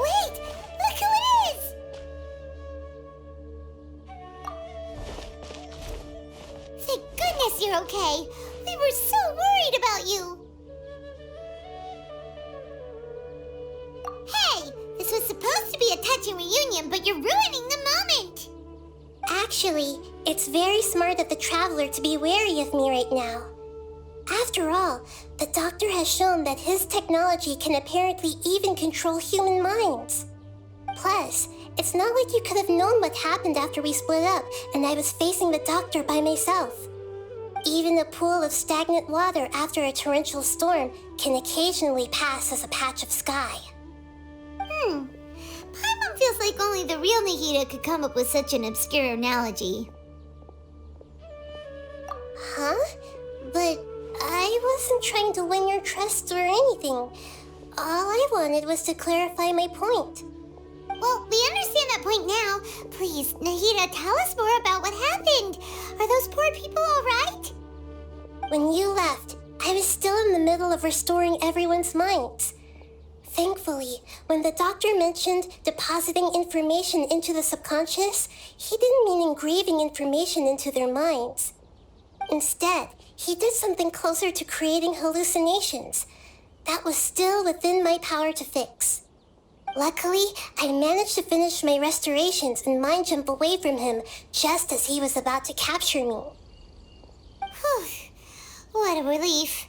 Wait! Look who it is! Thank goodness you're okay. We were so worried about you. Hey! This was supposed to be a touching reunion, but you're ruining the moment! Actually, it's very smart of the Traveler to be wary of me right now. After all, the Doctor has shown that his technology can apparently even control human minds. Plus, it's not like you could have known what happened after we split up and I was facing the Doctor by myself. Even a pool of stagnant water after a torrential storm can occasionally pass as a patch of sky. Paimon feels like only the real Nahida could come up with such an obscure analogy. Huh? But I wasn't trying to win your trust or anything. All I wanted was to clarify my point. Well, we understand that point now. Please, Nahida, tell us more about what happened. Are those poor people all right? When you left, I was still in the middle of restoring everyone's minds. Thankfully, when the Doctor mentioned depositing information into the subconscious, he didn't mean engraving information into their minds. Instead, he did something closer to creating hallucinations. That was still within my power to fix. Luckily, I managed to finish my restorations and mind jump away from him just as he was about to capture me. Whew. What a relief.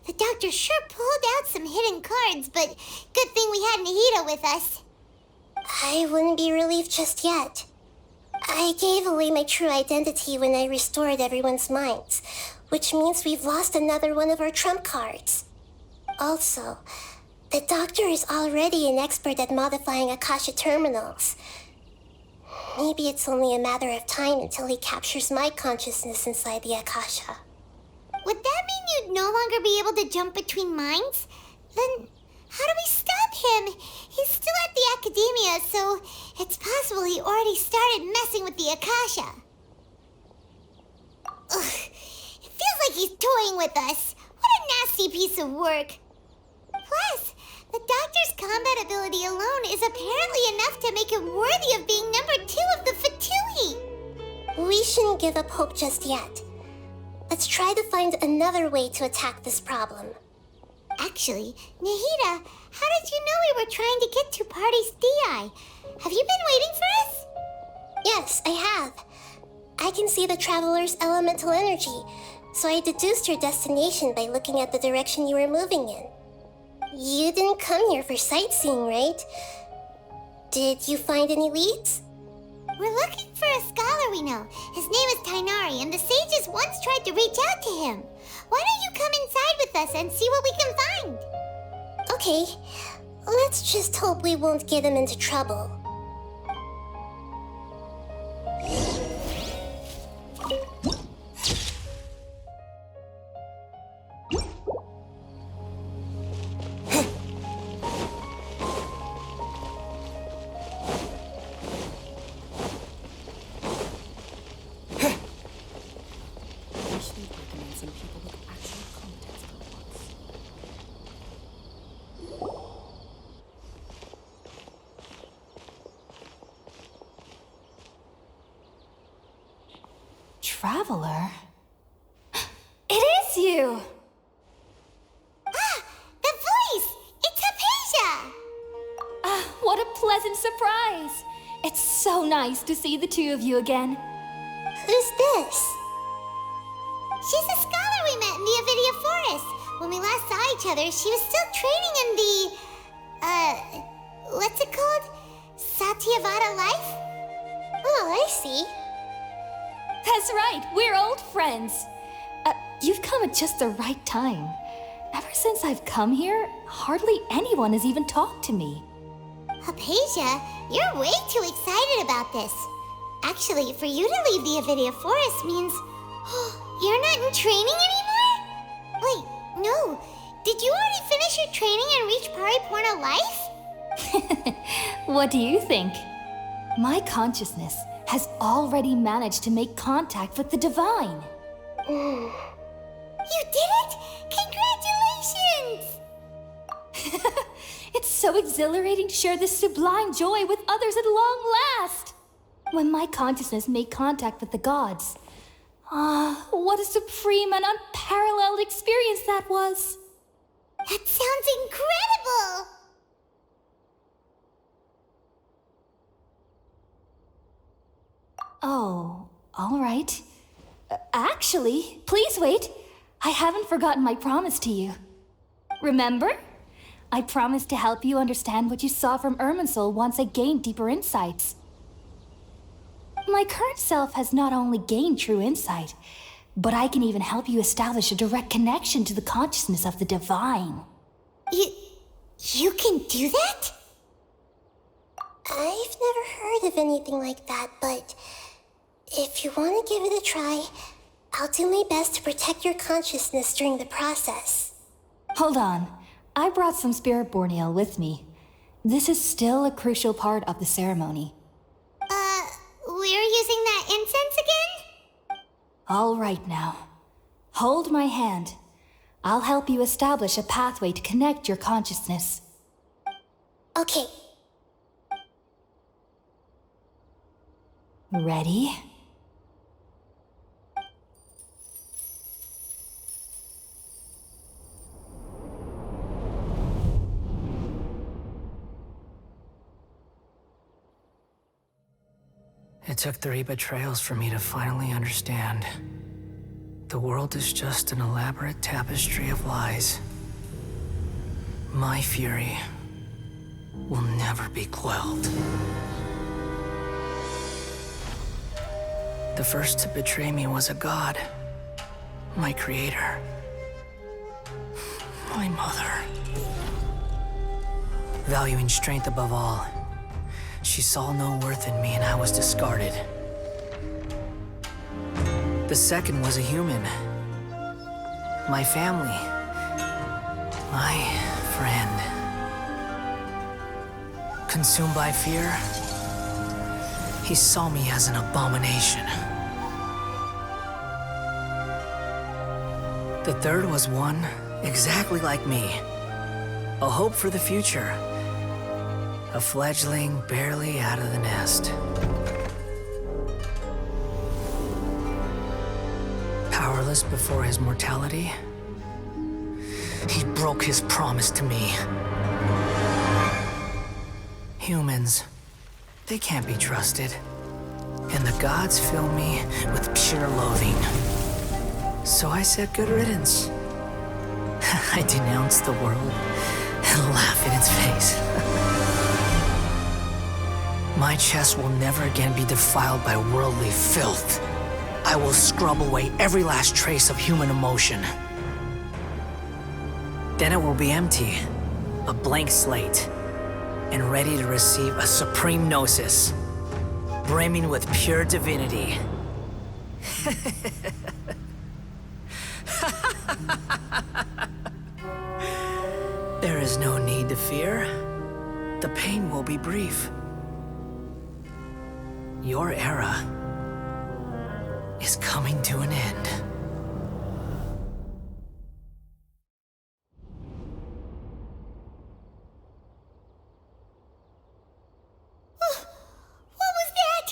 The Doctor sure pulled out some hidden cards, but good thing we had Nahida with us. I wouldn't be relieved just yet. I gave away my true identity when I restored everyone's minds, which means we've lost another one of our trump cards. Also, the Doctor is already an expert at modifying Akasha terminals. Maybe it's only a matter of time until he captures my consciousness inside the Akasha. Would that mean you'd no longer be able to jump between minds? Then how do we stop him? He's still at the Academia, so it's possible he already started messing with the Akasha. Ugh, it feels like he's toying with us. What a nasty piece of work. Plus, the Doctor's combat ability alone is apparently enough to make him worthy of being number 2 of the Fatui. We shouldn't give up hope just yet. Let's try to find another way to attack this problem. Actually, Nahida, how did you know we were trying to get to Pardis Thai? Have you been waiting for us? Yes, I have. I can see the Traveler's elemental energy, so I deduced your destination by looking at the direction you were moving in. You didn't come here for sightseeing, right? Did you find any leads? We're looking for a scholar we know. His name is Tainari, and the sages once tried to reach out to him. Why don't you come inside with us and see what we can find? Okay, let's just hope we won't get him into trouble. Traveler? It is you! Ah, the voice! It's Hypatia! What a pleasant surprise! It's so nice to see the two of you again. Who's this? She's a scholar we met in the Avidia Forest. When we last saw each other, she was still training in the... what's it called? Satyavada life? Oh, I see. That's right, we're old friends. You've come at just the right time. Ever since I've come here, hardly anyone has even talked to me. Hypatia, you're way too excited about this. Actually, for you to leave the Avidia Forest means... you're not in training anymore? Wait, no. Did you already finish your training and reach Paripurna life? What do you think? My consciousness has already managed to make contact with the divine. You did it! Congratulations! It's so exhilarating to share this sublime joy with others at long last. When my consciousness made contact with the gods. What a supreme and unparalleled experience that was. That sounds incredible! Oh, all right. Actually, please wait. I haven't forgotten my promise to you. Remember? I promised to help you understand what you saw from Irminsul once I gained deeper insights. My current self has not only gained true insight, but I can even help you establish a direct connection to the consciousness of the divine. You can do that? I've never heard of anything like that, but if you want to give it a try, I'll do my best to protect your consciousness during the process. Hold on. I brought some spirit-born ale with me. This is still a crucial part of the ceremony. We're using that incense again? All right now. Hold my hand. I'll help you establish a pathway to connect your consciousness. Okay. Ready? It took 3 betrayals for me to finally understand. The world is just an elaborate tapestry of lies. My fury will never be quelled. The first to betray me was a god. My creator. My mother. Valuing strength above all, she saw no worth in me and I was discarded. The second was a human. My family. My friend. Consumed by fear, he saw me as an abomination. The third was one exactly like me. A hope for the future. A fledgling barely out of the nest. Powerless before his mortality, he broke his promise to me. Humans, they can't be trusted. and the gods fill me with pure loathing. So I said good riddance. I denounce the world and laugh in its face. My chest will never again be defiled by worldly filth. I will scrub away every last trace of human emotion. Then it will be empty, a blank slate, and ready to receive a supreme gnosis, brimming with pure divinity. There is no need to fear. The pain will be brief. Your era is coming to an end. What was that?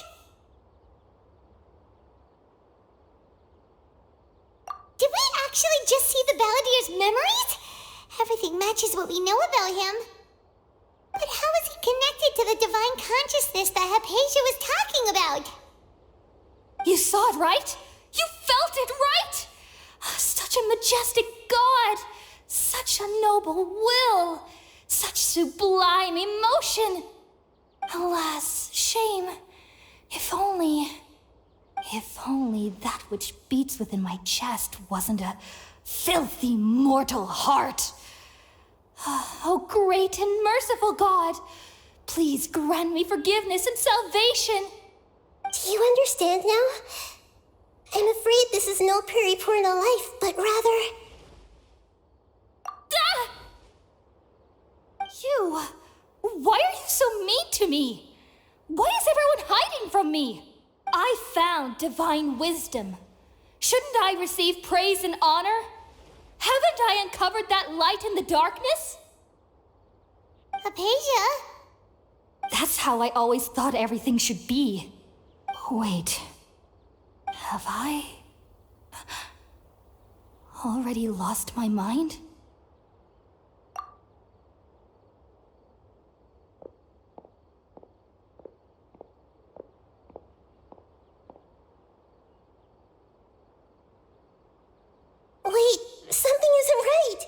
Did we actually just see the Balladier's memories? Everything matches what we know about him. But how is he connected to the divine consciousness that Hypatia was talking about? You saw it, right? You felt it, right? Such a majestic god! Such a noble will! Such sublime emotion! Alas, shame. If only that which beats within my chest wasn't a filthy mortal heart. Oh, great and merciful God, please grant me forgiveness and salvation. Do you understand now? I'm afraid this is no periportal life, but rather... Ah! You! Why are you so mean to me? Why is everyone hiding from me? I found divine wisdom. Shouldn't I receive praise and honor? Haven't I uncovered that light in the darkness? Hypatia? That's how I always thought everything should be. Wait. Have I already lost my mind? Wait, something isn't right.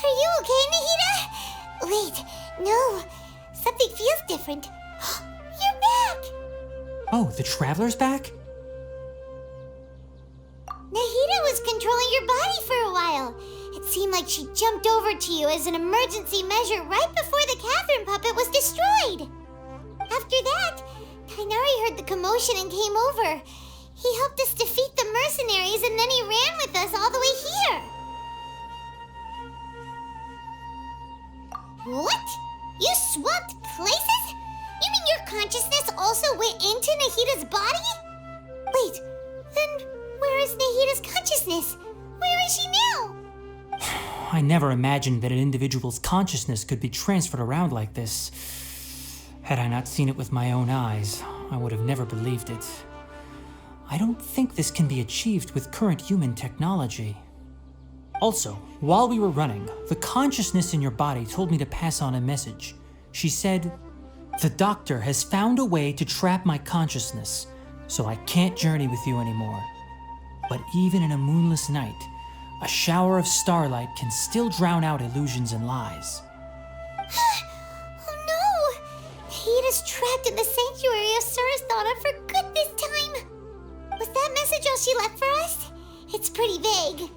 Are you okay, Nahida? Wait, no. Something feels different. You're back! Oh, the Traveler's back? Nahida was controlling your body for a while. It seemed like she jumped over to you as an emergency measure right before the Catherine puppet was destroyed. After that, Tainari heard the commotion and came over. He helped us defeat the mercenaries and then he ran with us all the way here. What? You swapped places? You mean your consciousness also went into Nahida's body? Wait, then where is Nahida's consciousness? Where is she now? I never imagined that an individual's consciousness could be transferred around like this. Had I not seen it with my own eyes, I would have never believed it. I don't think this can be achieved with current human technology. Also, while we were running, the consciousness in your body told me to pass on a message. She said, "The doctor has found a way to trap my consciousness, so I can't journey with you anymore. But even in a moonless night, a shower of starlight can still drown out illusions and lies." Oh no! Nahida's trapped in the sanctuary of Surasthana for good this time. Was that message all she left for us? It's pretty vague.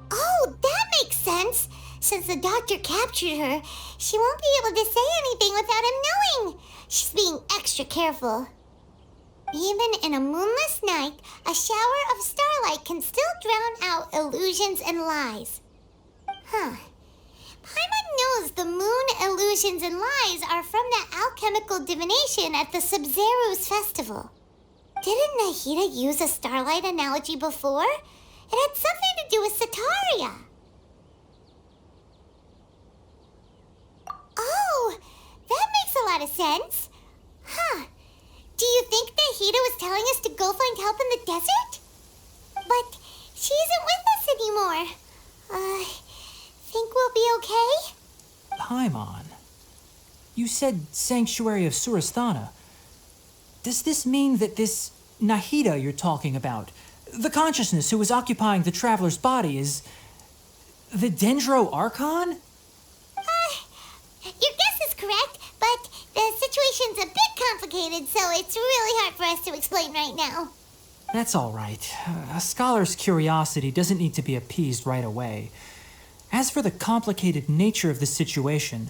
Oh, that makes sense. Since the doctor captured her, she won't be able to say anything without him knowing. She's being extra careful. Even in a moonless night, a shower of starlight can still drown out illusions and lies. Huh. Paimon knows the moon illusions and lies are from that alchemical divination at the Sub-Zero's festival. Didn't Nahida use a starlight analogy before? It had something to do with Sataria. Oh, that makes a lot of sense. Huh. Do you think Nahida was telling us to go find help in the desert? But she isn't with us anymore. Think we'll be okay? Paimon, you said Sanctuary of Surasthana. Does this mean that this Nahida you're talking about, the consciousness who is occupying the traveler's body, is the Dendro Archon? Your guess is correct, but the situation's a bit complicated, so it's really hard for us to explain right now. That's all right. A scholar's curiosity doesn't need to be appeased right away. As for the complicated nature of the situation,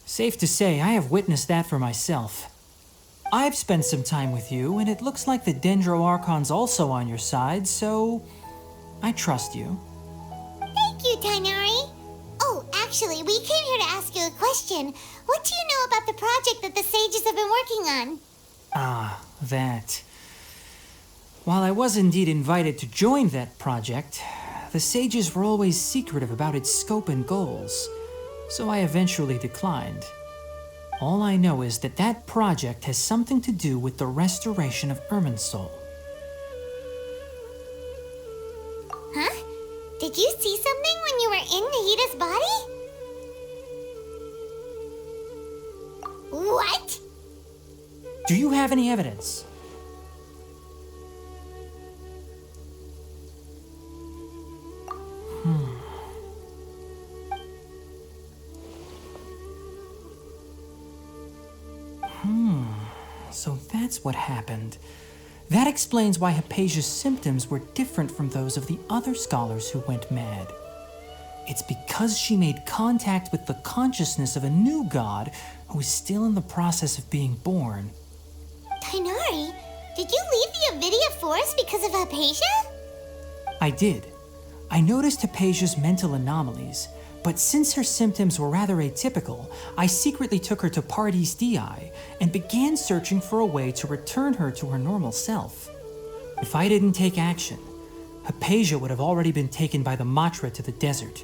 safe to say I have witnessed that for myself. I've spent some time with you, and it looks like the Dendro Archon's also on your side, so I trust you. Thank you, Tainari. Oh, actually, we came here to ask you a question. What do you know about the project that the sages have been working on? Ah, that. While I was indeed invited to join that project, the sages were always secretive about its scope and goals, so I eventually declined. All I know is that that project has something to do with the restoration of Irminsul. Huh? Did you see something when you were in Nahida's body? What? Do you have any evidence? So that's what happened. That explains why Hypatia's symptoms were different from those of the other scholars who went mad. It's because she made contact with the consciousness of a new god who is still in the process of being born. Tainari, did you leave the Avidia Forest because of Hypatia? I did. I noticed Hypatia's mental anomalies, but since her symptoms were rather atypical, I secretly took her to Pardis Dii and began searching for a way to return her to her normal self. If I didn't take action, Hypatia would have already been taken by the Matra to the desert,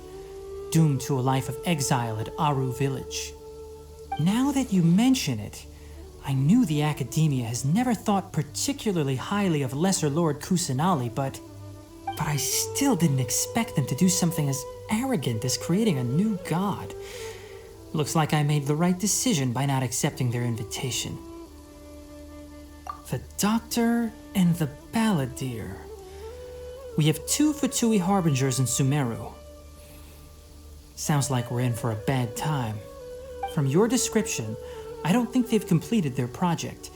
doomed to a life of exile at Aru village. Now that you mention it, I knew the Academia has never thought particularly highly of Lesser Lord Kusanali, but I still didn't expect them to do something as arrogant as creating a new god. Looks like I made the right decision by not accepting their invitation. The Doctor and the Balladeer. We have 2 Fatui Harbingers in Sumeru. Sounds like we're in for a bad time. From your description, I don't think they've completed their project.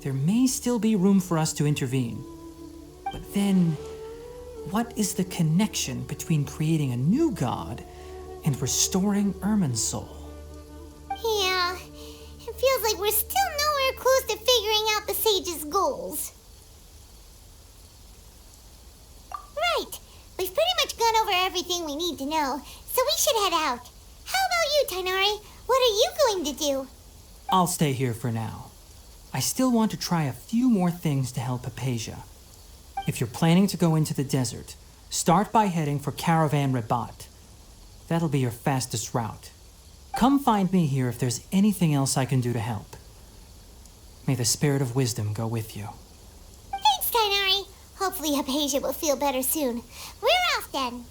There may still be room for us to intervene. But then, what is the connection between creating a new god and restoring Irminsul? Yeah, it feels like we're still nowhere close to figuring out the sage's goals. Right, we've pretty much gone over everything we need to know, so we should head out. How about you, Tainari? What are you going to do? I'll stay here for now. I still want to try a few more things to help Hypatia. If you're planning to go into the desert, start by heading for Caravan Rabat. That'll be your fastest route. Come find me here if there's anything else I can do to help. May the spirit of wisdom go with you. Thanks, Kainari. Hopefully Hypatia will feel better soon. We're off then.